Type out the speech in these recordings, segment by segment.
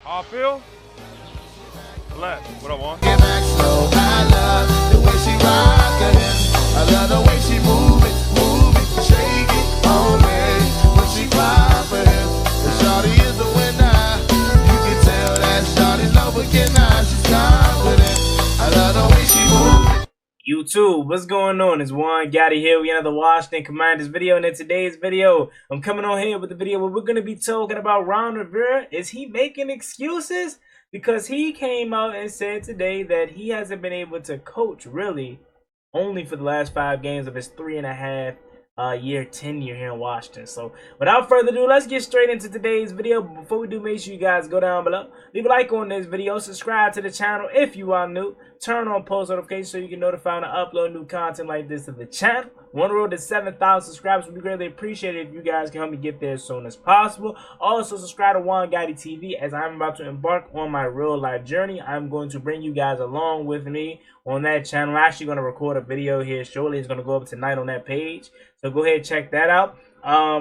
How I feel? Blessed. What I want? Get back slow. I love the way she rock it. I love the way she move it, shake it on me. When she cry for him, the shawty is the winner. You can tell that shawty's no beginner. She's confident. I love the way she move it. YouTube, what's going on? It's Juan Gotti here. We another Washington Commanders video, and in today's video, I'm coming on here with the video where we're going to be talking about Ron Rivera. Is he making excuses? Because he came out and said today that he hasn't been able to coach really only for the last 5 games of his 3.5 year tenure here in Washington. So without further ado, let's get straight into today's video. But before we do, make sure you guys go down below, leave a like on this video, subscribe to the channel if you are new, turn on post notifications so you can notify when I upload new content like this to the channel. One road to 7,000 subscribers would be greatly appreciated if you guys can help me get there as soon as possible. Also, subscribe to Juan Gotti TV as I'm about to embark on my real life journey. I'm going to bring you guys along with me on that channel. I'm actually going to record a video here shortly. It's going to go up tonight on that page. So go ahead and check that out.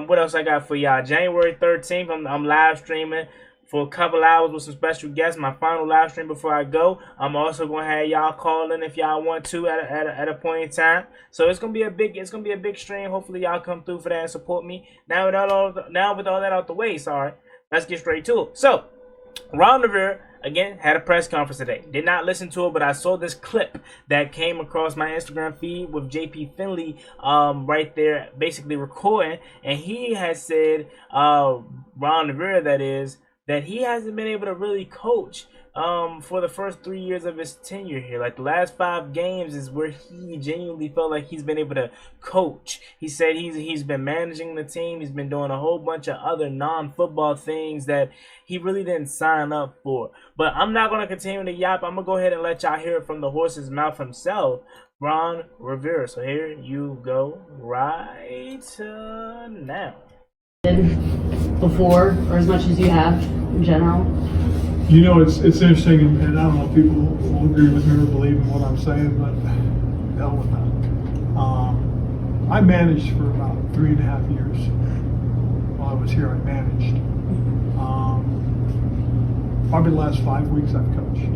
What else I got for y'all? January 13th, I'm live streaming for a couple hours with some special guests. My final live stream before I go. I'm also gonna have y'all call in if y'all want to at a point in time. So it's gonna be a big stream. Hopefully y'all come through for that and support me. Now with all that out the way, let's get straight to it. So Ron Rivera again had a press conference today. Did not listen to it, but I saw this clip that came across my Instagram feed with JP Finley right there basically recording, and he has said, Ron Rivera that is, that he hasn't been able to really coach for the first 3 years of his tenure here. Like the last 5 games is where he genuinely felt like he's been able to coach. He said he's been managing the team. He's been doing a whole bunch of other non-football things that he really didn't sign up for. But I'm not going to continue to yap. I'm going to go ahead and let y'all hear it from the horse's mouth himself, Ron Rivera. So here you go right now. Before, or as much as you have in general? You know, it's interesting, and I don't know if people will agree with me or believe in what I'm saying, but hell with that. I managed for about 3.5 years. While I was here, I managed. Probably the last 5 weeks I've coached.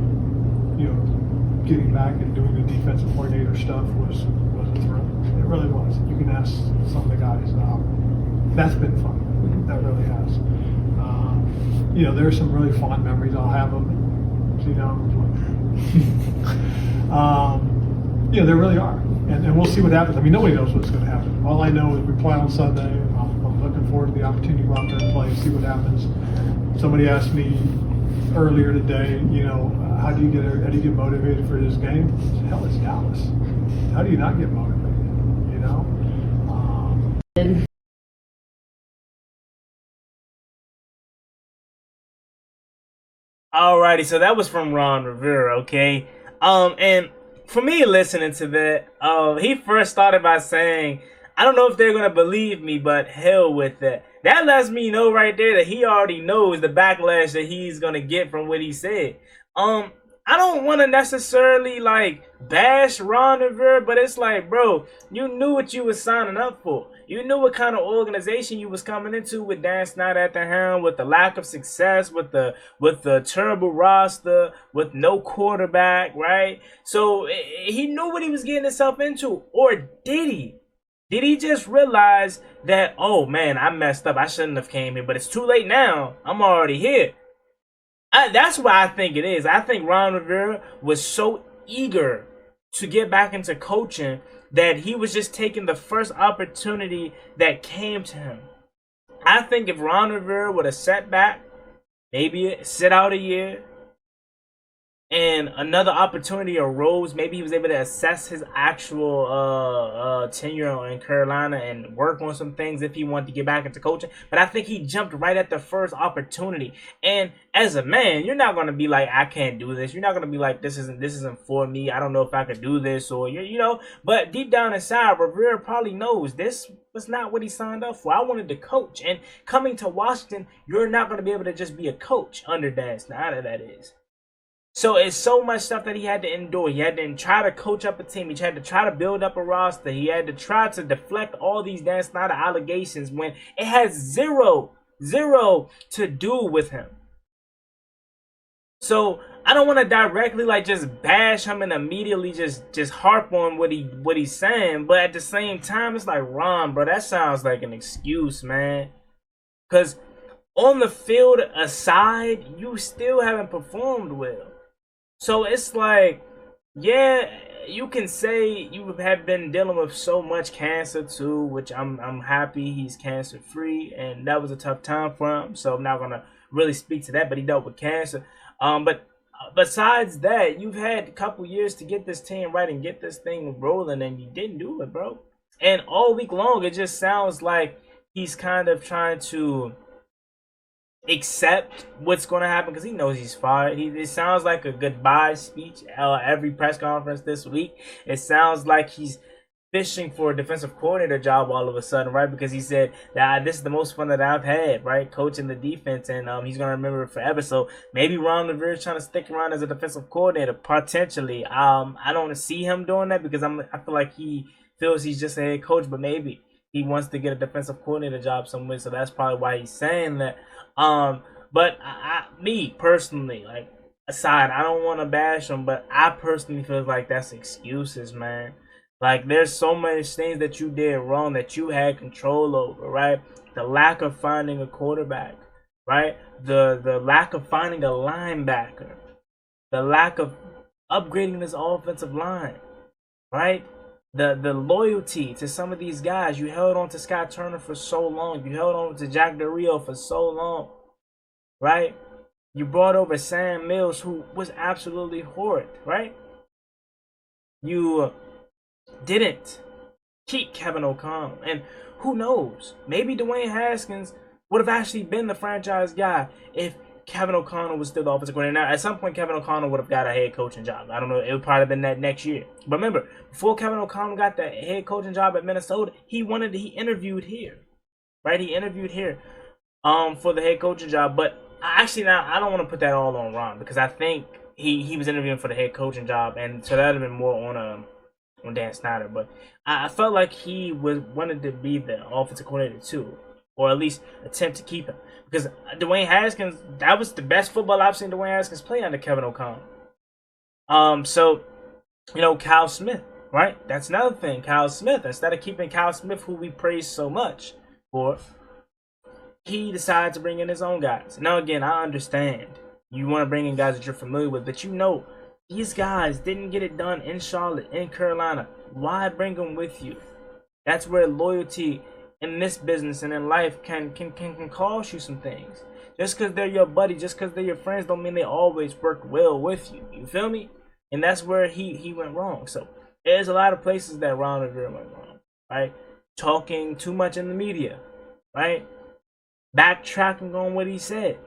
You know, getting back and doing the defensive coordinator stuff was a thrill. It really was. You can ask some of the guys. That's been fun. That really has. You know, there's some really fond memories. I'll have them. You know, you know, there really are, and we'll see what happens. I mean, nobody knows what's going to happen. All I know is we play on Sunday. I'm looking forward to the opportunity to go out there and play, see what happens. Somebody asked me earlier today, you know, how do you get motivated for this game? I said, hell, it's Dallas. How do you not get motivated? You know. Alrighty, so that was from Ron Rivera, okay? And for me listening to that, he first started by saying, I don't know if they're gonna believe me, but hell with that. That lets me know right there that he already knows the backlash that he's gonna get from what he said. I don't want to necessarily like bash Ron Rivera, but it's like, bro, you knew what you was signing up for. You knew what kind of organization you was coming into with Dan Snyder at the helm, with the lack of success, with the terrible roster, with no quarterback, right? So he knew what he was getting himself into, or did he? Did he just realize that, oh man, I messed up, I shouldn't have came here, but it's too late now, I'm already here? That's what I think it is. I think Ron Rivera was so eager to get back into coaching that he was just taking the first opportunity that came to him. I think if Ron Rivera would have sat back, maybe sit out a year, and another opportunity arose, maybe he was able to assess his actual tenure in Carolina and work on some things if he wanted to get back into coaching. But I think he jumped right at the first opportunity. And as a man, you're not going to be like, I can't do this. You're not going to be like, this isn't for me. I don't know if I could do this, or you know. But deep down inside, Rivera probably knows this was not what he signed up for. I wanted to coach. And coming to Washington, you're not going to be able to just be a coach under Dan Snyder, that is. So it's so much stuff that he had to endure. He had to try to coach up a team. He had to try to build up a roster. He had to try to deflect all these Dan Snyder allegations when it has zero to do with him. So I don't want to directly like just bash him and immediately just harp on what he's saying, but at the same time, it's like, Ron, bro, that sounds like an excuse, man. Cause on the field aside, you still haven't performed well. So it's like, yeah, you can say you have been dealing with so much cancer too, which I'm happy he's cancer free, and that was a tough time for him. So I'm not gonna really speak to that, but he dealt with cancer. But besides that, you've had a couple years to get this team right and get this thing rolling, and you didn't do it, bro. And all week long, it just sounds like he's kind of trying to accept what's going to happen because he knows he's fired. It sounds like a goodbye speech every press conference this week. It sounds like he's fishing for a defensive coordinator job all of a sudden, right? Because he said that this is the most fun that I've had, right, coaching the defense, and he's going to remember it forever. So maybe Ron Rivera is trying to stick around as a defensive coordinator potentially. I don't see him doing that because I feel like he feels he's just a head coach, but maybe he wants to get a defensive coordinator job somewhere, so that's probably why he's saying that. But me personally, like, aside, I don't want to bash him, but I personally feel like that's excuses, man. Like, there's so many things that you did wrong that you had control over, right? The lack of finding a quarterback, right? The lack of finding a linebacker, the lack of upgrading this offensive line, right? The loyalty to some of these guys. You held on to Scott Turner for so long. You held on to Jack Del Rio for so long, right? You brought over Sam Mills, who was absolutely horrid, right? You didn't keep Kevin O'Connell. And who knows? Maybe Dwayne Haskins would have actually been the franchise guy if Kevin O'Connell was still the offensive coordinator. Now, at some point, Kevin O'Connell would have got a head coaching job. I don't know. It would probably have been that next year. But remember, before Kevin O'Connell got the head coaching job at Minnesota, he interviewed here, right? He interviewed here for the head coaching job. But actually, now, I don't want to put that all on Ron because I think he was interviewing for the head coaching job. And so that would have been more on Dan Snyder. But I felt like he wanted to be the offensive coordinator too, or at least attempt to keep him. Because Dwayne Haskins, that was the best football I've seen Dwayne Haskins play under Kevin O'Connell. So, Kyle Smith, right? That's another thing. Kyle Smith, instead of keeping Kyle Smith, who we praise so much for, he decided to bring in his own guys. Now, again, I understand. You want to bring in guys that you're familiar with, but these guys didn't get it done in Charlotte, in Carolina. Why bring them with you? That's where loyalty in this business and in life can cost you some things. Just because they're your buddy, just because they're your friends, don't mean they always work well with you. You feel me? And that's where he went wrong. So there's a lot of places that Ron Rivera went wrong, right? Talking too much in the media, right? Backtracking on what he said.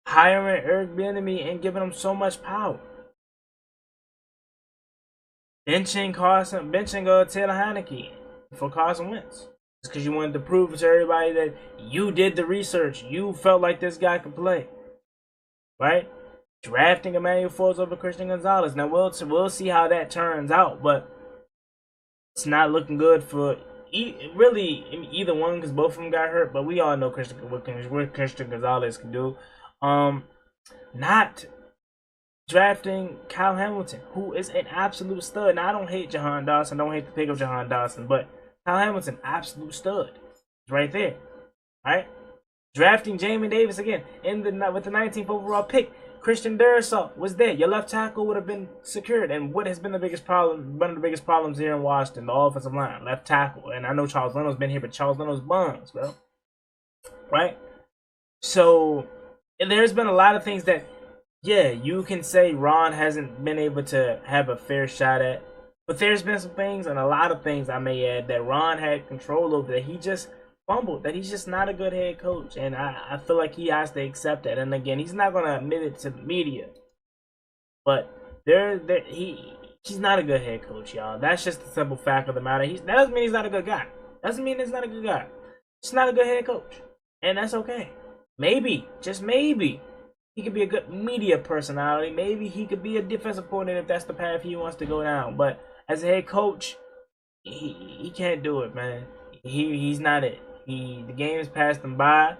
Hiring Eric Bieniemy and giving him so much power. Benching Taylor Heineke for Carson Wentz. Just because you wanted to prove to everybody that you did the research. You felt like this guy could play. Right? Drafting Emmanuel Forbes over Christian Gonzalez. Now, we'll see how that turns out. But it's not looking good for either one because both of them got hurt. But we all know what Christian Gonzalez can do. Not drafting Kyle Hamilton, who is an absolute stud. Now, I don't hate Jahan Dawson. Don't hate the pick of Jahan Dawson, but Kyle Hamilton, absolute stud. He's right there. Right? Drafting Jamin Davis again with the 19th overall pick. Christian Darrisaw was there. Your left tackle would have been secured. And what has been the biggest problem? One of the biggest problems here in Washington, the offensive line, left tackle. And I know Charles Leno's been here, but Charles Leno's bums, bro. Right? So there's been a lot of things that, yeah, you can say Ron hasn't been able to have a fair shot at. But there's been some things, and a lot of things I may add, that Ron had control over, that he just fumbled, that he's just not a good head coach. And I feel like he has to accept that. And again, he's not going to admit it to the media. But he's not a good head coach, y'all. That's just the simple fact of the matter. That doesn't mean he's not a good guy. Doesn't mean he's not a good guy. He's not a good head coach. And that's okay. Maybe, just maybe, he could be a good media personality. Maybe he could be a defensive coordinator if that's the path he wants to go down. But as a head coach, he can't do it, man. He's not it. The game has passed him by.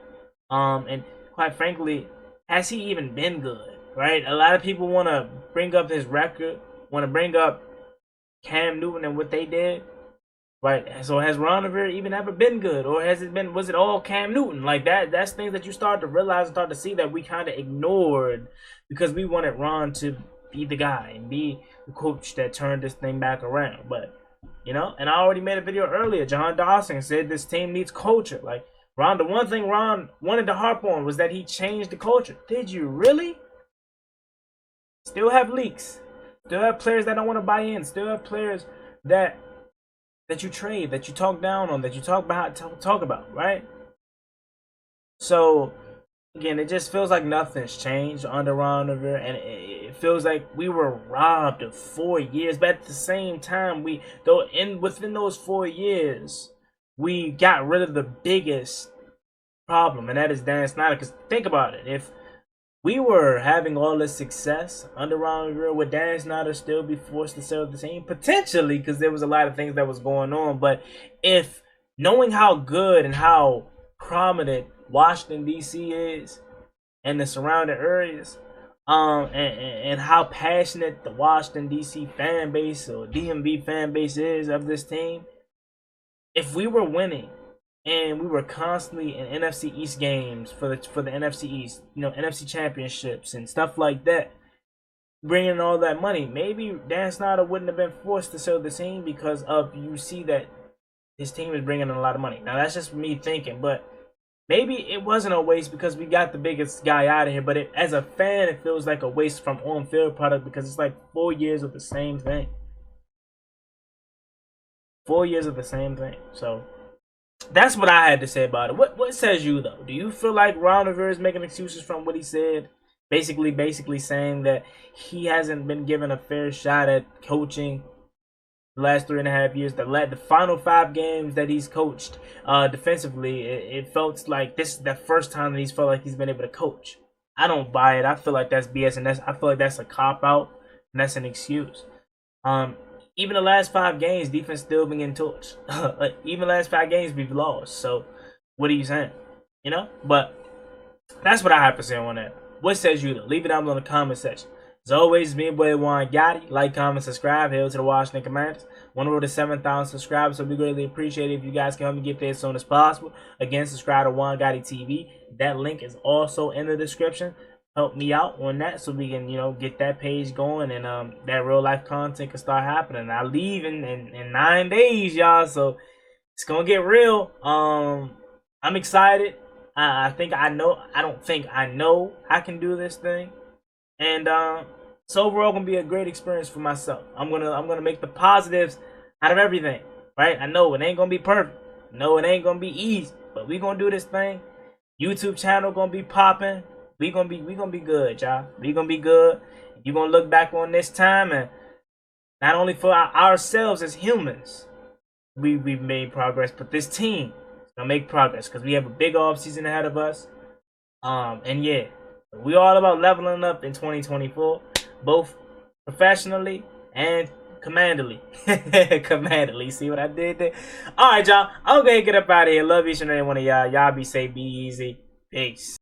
And quite frankly, has he even been good, right? A lot of people want to bring up his record, want to bring up Cam Newton and what they did, right? So has Ron Rivera even ever been good, or was it all Cam Newton? Like that's things that you start to realize and start to see that we kind of ignored because we wanted Ron to be the guy and be the coach that turned this thing back around. But you know, and I already made a video earlier. John Dawson said this team needs culture. Like Ron, the one thing Ron wanted to harp on was that he changed the culture. Did you really? Still have leaks. Still have players that don't want to buy in. Still have players that you trade, that you talk down on, that you talk about, right? So again, it just feels like nothing's changed under Ron Rivera, and it feels like we were robbed of 4 years. But at the same time, within those 4 years, we got rid of the biggest problem, and that is Dan Snyder. Because think about it, if we were having all this success under Ron Rivera, would Dan Snyder still be forced to sell the team? Potentially, because there was a lot of things that was going on. But if knowing how good and how prominent Washington D.C. is and the surrounding areas, and how passionate the Washington D.C. fan base or DMV fan base is of this team, if we were winning and we were constantly in NFC East games for the NFC East, you know, NFC championships and stuff like that, bringing in all that money, maybe Dan Snyder wouldn't have been forced to sell the team because of, you see that his team is bringing in a lot of money. Now that's just me thinking, but maybe it wasn't a waste because we got the biggest guy out of here. But as a fan, it feels like a waste from on-field product because it's like 4 years of the same thing. 4 years of the same thing. So that's what I had to say about it. What says you though? Do you feel like Ron Rivera is making excuses from what he said? Basically saying that he hasn't been given a fair shot at coaching the last 3.5 years. The final 5 games that he's coached defensively, it felt like this is the first time that he's felt like he's been able to coach. I don't buy it. I feel like that's BS, and I feel like that's a cop out, and that's an excuse. Even the last 5 games, defense still been getting torched. Like, even the last 5 games we've lost. So, what are you saying? You know? But that's what I have to say on that. What says you though? Leave it down below in the comment section. As always, it's me and boy Juan Gotti. Like, comment, subscribe. Hail to the Washington Commanders. Want to road to 7,000 subscribers, so we greatly appreciate it if you guys can help me get there as soon as possible. Again, subscribe to Juan Gotti TV. That link is also in the description. Help me out on that so we can, you know, get that page going and that real life content can start happening. I leave in 9 days, y'all, so it's gonna get real. I'm excited. I don't think I know I can do this thing, and it's overall gonna be a great experience for myself. I'm gonna make the positives out of everything, right? I know it ain't gonna be perfect. No, it ain't gonna be easy, but we gonna do this thing. YouTube channel gonna be popping. We gonna be good, y'all. We gonna be good. You gonna look back on this time, and not only for ourselves as humans, we've made progress, but this team is gonna make progress because we have a big off season ahead of us. And yeah, we all about leveling up in 2024, both professionally and commandily. Commandily. See what I did there? All right, y'all. I'm gonna get up out of here. Love each and every one of y'all. Y'all be safe, be easy. Peace.